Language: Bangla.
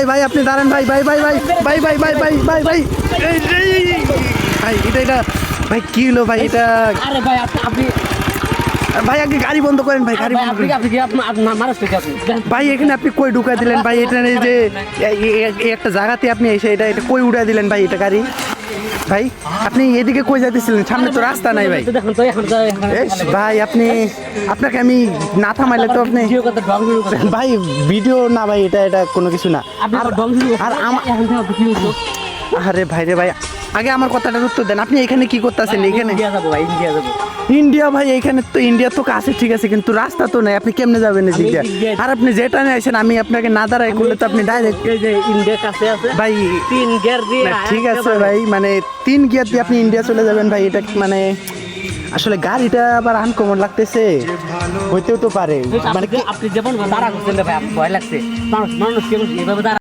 ভাই ভাই আপনি দাঁড়ান ভাই ভাই ভাই ভাই ভাই ভাই ভাই ভাই ভাই ভাই ভাই এটা ভাই কি হলো ভাই এটা? আরে ভাই আপনি ভাই আগে গাড়ি বন্ধ করেন ভাই, গাড়ি বন্ধ করেন। ভাই এখানে আপনি কই ঢুকা দিলেন ভাই? এটা এই যে একটা জায়গাতে আপনি এসে এটা কই উড়া দিলেন ভাই এটা গাড়ি? ভাই আপনি এদিকে কই যাইতেছিলেন? সামনে তো রাস্তা নাই ভাই। ভাই আপনি আপনাকে আমি না থামাইলে তো আপনি ভাই ভিডিও না ভাই, এটা কোনো কিছু না। আর আরে ভাই রে ভাই, আগে আমার কথাটার উত্তর দেন। আপনি এখানে কি করতেছেন? এখানে ইন্ডিয়া ভাই, এখানে তো ইন্ডিয়া তো কাছে ঠিক আছে, কিন্তু রাস্তা তো নাই, আপনি কেমনে যাবেন এদিকে? আর আপনি যেটা নিয়ে আসেন আমি আপনাকে না দাঁড়াই করলে তো আপনি ডাইরেক্ট ইন্ডিয়া কাছে আছে ভাই। 3 গিয়ার দিয়ে ঠিক আছে ভাই, মানে 3 গিয়ার দিয়ে আপনি ইন্ডিয়া চলে যাবেন ভাই, এটা মানে আসলে গাড়িটা আবার আনকমন লাগতেছে, হইতেও তো পারে। মানে আপনি যেমন দাঁড়া করছেন ভাই, ভয় লাগছে। মানুষ কেমন এভাবে